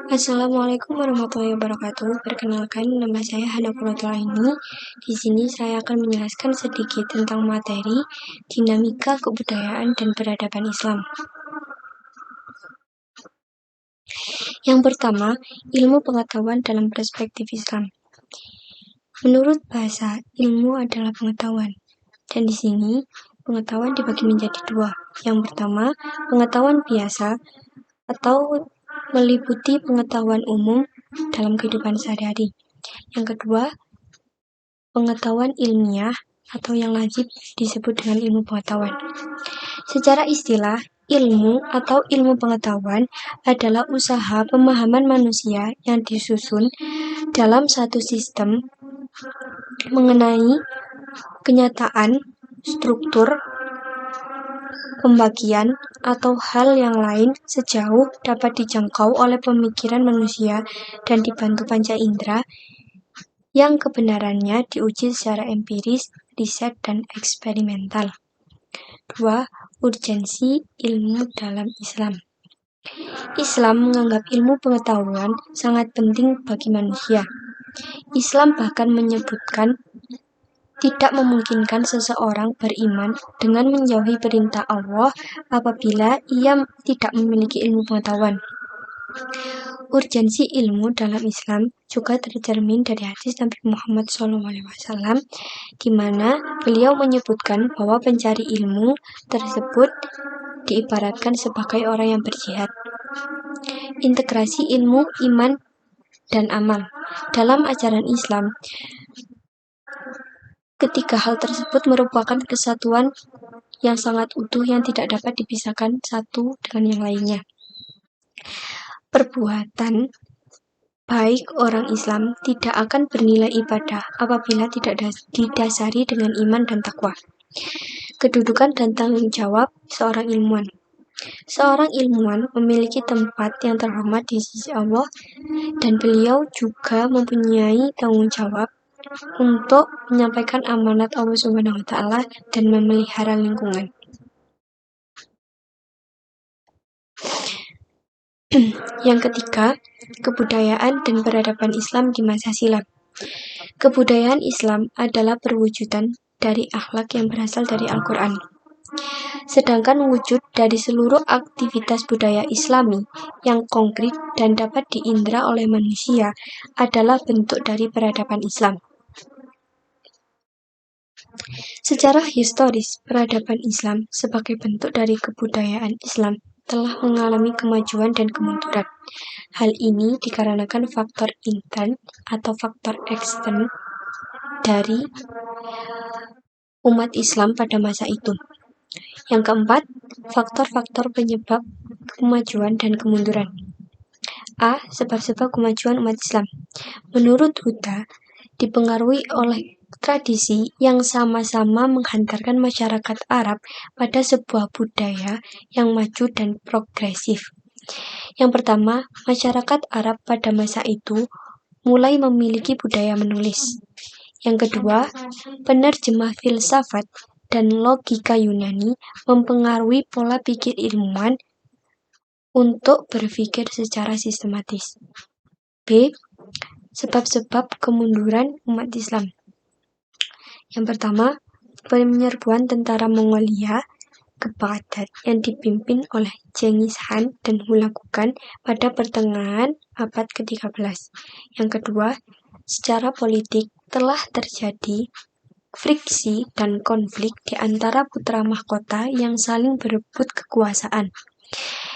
Assalamualaikum warahmatullahi wabarakatuh. Perkenalkan, nama saya Hana Aini. Di sini saya akan menjelaskan sedikit tentang materi dinamika kebudayaan dan peradaban Islam. Yang pertama, ilmu pengetahuan dalam perspektif Islam. Menurut bahasa, ilmu adalah pengetahuan. Dan di sini, pengetahuan dibagi menjadi dua. Yang pertama, pengetahuan biasa atau meliputi pengetahuan umum dalam kehidupan sehari-hari. Yang kedua, pengetahuan ilmiah atau yang lazim disebut dengan ilmu pengetahuan. Secara istilah, ilmu atau ilmu pengetahuan adalah usaha pemahaman manusia yang disusun dalam satu sistem mengenai kenyataan, struktur, pembagian, atau hal yang lain sejauh dapat dijangkau oleh pemikiran manusia dan dibantu panca indera yang kebenarannya diuji secara empiris, riset, dan eksperimental. 2. Urgensi ilmu dalam Islam. Islam menganggap ilmu pengetahuan sangat penting bagi manusia. Islam bahkan menyebutkan tidak memungkinkan seseorang beriman dengan menjauhi perintah Allah apabila ia tidak memiliki ilmu pengetahuan. Urgensi ilmu dalam Islam juga tercermin dari hadis Nabi Muhammad SAW, di mana beliau menyebutkan bahwa pencari ilmu tersebut diibaratkan sebagai orang yang berjihad. Integrasi ilmu, iman, dan amal. Dalam ajaran Islam, ketiga hal tersebut merupakan kesatuan yang sangat utuh yang tidak dapat dipisahkan satu dengan yang lainnya. Perbuatan baik orang Islam tidak akan bernilai ibadah apabila tidak didasari dengan iman dan takwa. Kedudukan dan tanggung jawab seorang ilmuwan. Seorang ilmuwan memiliki tempat yang terhormat di sisi Allah dan beliau juga mempunyai tanggung jawab untuk menyampaikan amanat Allah Subhanahu wa taala dan memelihara lingkungan. Yang ketiga, kebudayaan dan peradaban Islam di masa silam. Kebudayaan Islam adalah perwujudan dari akhlak yang berasal dari Al-Quran. Sedangkan wujud dari seluruh aktivitas budaya Islami yang konkret dan dapat diindra oleh manusia adalah bentuk dari peradaban Islam. Secara historis, peradaban Islam sebagai bentuk dari kebudayaan Islam telah mengalami kemajuan dan kemunduran. Hal ini dikarenakan faktor intern atau faktor ekstern dari umat Islam pada masa itu. Yang keempat, faktor-faktor penyebab kemajuan dan kemunduran. A. Sebab-sebab kemajuan umat Islam. Menurut Huda, dipengaruhi oleh tradisi yang sama-sama menghantarkan masyarakat Arab pada sebuah budaya yang maju dan progresif. Yang pertama, masyarakat Arab pada masa itu mulai memiliki budaya menulis. Yang kedua, penerjemah filsafat dan logika Yunani mempengaruhi pola pikir ilmuwan untuk berpikir secara sistematis. B. Sebab-sebab kemunduran umat Islam. Yang pertama, penyerbuan tentara Mongolia ke Baghdad yang dipimpin oleh Genghis Khan dan Hulagukan pada pertengahan abad ke-13. Yang kedua, secara politik telah terjadi friksi dan konflik di antara putra mahkota yang saling berebut kekuasaan.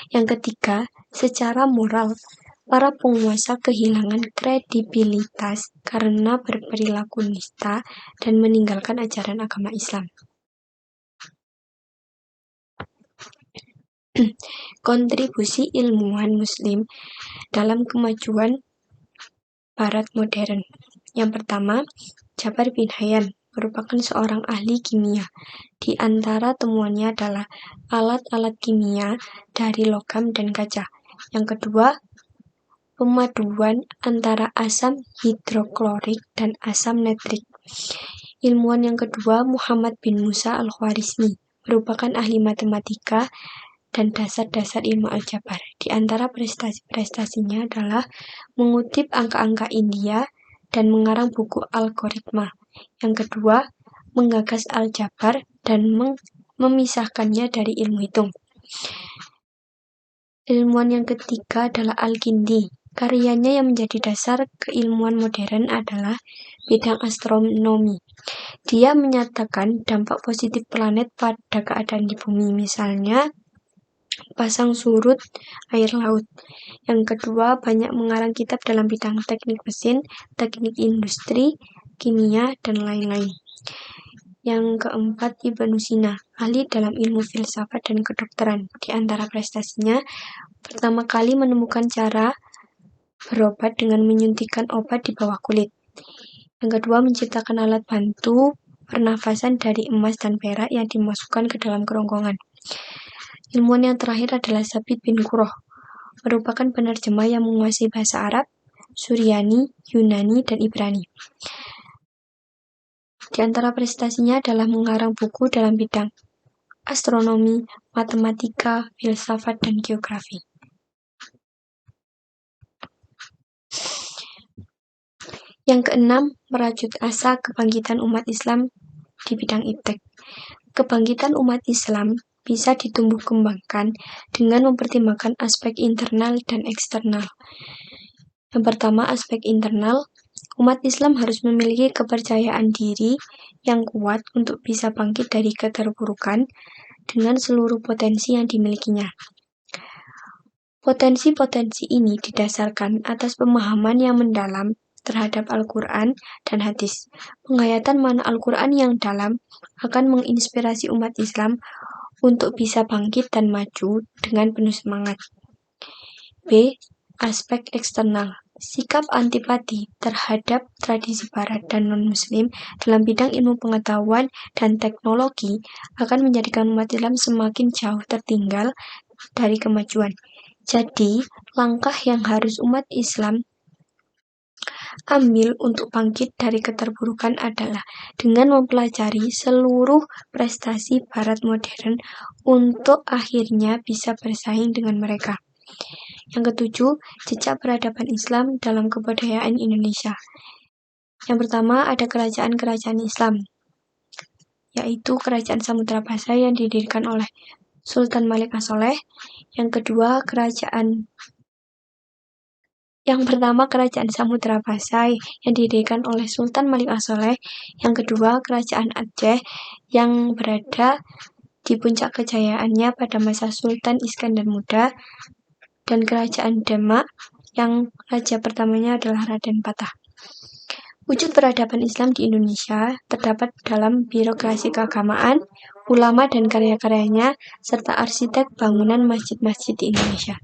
Yang ketiga, secara moral, para penguasa kehilangan kredibilitas karena berperilaku nista dan meninggalkan ajaran agama Islam. Kontribusi ilmuwan Muslim dalam kemajuan Barat modern. Yang pertama, Jabir bin Hayyan merupakan seorang ahli kimia. Di antara temuannya adalah alat-alat kimia dari logam dan kaca. Yang kedua, pemaduan antara asam hidroklorik dan asam nitrik. Ilmuwan yang kedua, Muhammad bin Musa al-Khwarizmi, merupakan ahli matematika dan dasar-dasar ilmu aljabar. Di antara prestasi-prestasinya adalah mengutip angka-angka India dan mengarang buku algoritma. Yang kedua, menggagas aljabar dan memisahkannya dari ilmu hitung. Ilmuwan yang ketiga adalah Al-Kindi. Karyanya yang menjadi dasar keilmuan modern adalah bidang astronomi. Dia menyatakan dampak positif planet pada keadaan di bumi, misalnya pasang surut air laut. Yang kedua, banyak mengarang kitab dalam bidang teknik mesin, teknik industri, kimia, dan lain-lain. Yang keempat, Ibnu Sina, ahli dalam ilmu filsafat dan kedokteran. Di antara prestasinya, pertama kali menemukan cara berobat dengan menyuntikkan obat di bawah kulit. Yang kedua, menciptakan alat bantu pernafasan dari emas dan perak yang dimasukkan ke dalam kerongkongan. Ilmuwan yang terakhir adalah Sabit bin Qurrah, merupakan penerjemah yang menguasai bahasa Arab, Suryani, Yunani, dan Ibrani. Di antara prestasinya adalah mengarang buku dalam bidang astronomi, matematika, filsafat, dan geografi. Yang keenam, merajut asa kebangkitan umat Islam di bidang iptek. Kebangkitan umat Islam bisa ditumbuh kembangkan dengan mempertimbangkan aspek internal dan eksternal. Yang pertama, aspek internal. Umat Islam harus memiliki kepercayaan diri yang kuat untuk bisa bangkit dari keterpurukan dengan seluruh potensi yang dimilikinya. Potensi-potensi ini didasarkan atas pemahaman yang mendalam terhadap Al-Quran dan hadis. Penghayatan makna Al-Quran yang dalam akan menginspirasi umat Islam untuk bisa bangkit dan maju dengan penuh semangat. B. Aspek eksternal. Sikap antipati terhadap tradisi barat dan non-muslim dalam bidang ilmu pengetahuan dan teknologi akan menjadikan umat Islam semakin jauh tertinggal dari kemajuan. Jadi, langkah yang harus umat Islam ambil untuk bangkit dari keterpurukan adalah dengan mempelajari seluruh prestasi barat modern untuk akhirnya bisa bersaing dengan mereka. Yang ketujuh, jejak peradaban Islam dalam kebudayaan Indonesia. Yang pertama, ada kerajaan-kerajaan Islam, yaitu Kerajaan Samudra Pasai yang didirikan oleh Sultan Malik As-Soleh. Yang kedua, Yang pertama, Kerajaan Samudra Pasai yang didirikan oleh Sultan Malik As-Soleh. Yang kedua, Kerajaan Aceh yang berada di puncak kejayaannya pada masa Sultan Iskandar Muda. Dan Kerajaan Demak yang raja pertamanya adalah Raden Patah. Wujud peradaban Islam di Indonesia terdapat dalam birokrasi keagamaan, ulama dan karya-karyanya, serta arsitek bangunan masjid-masjid di Indonesia.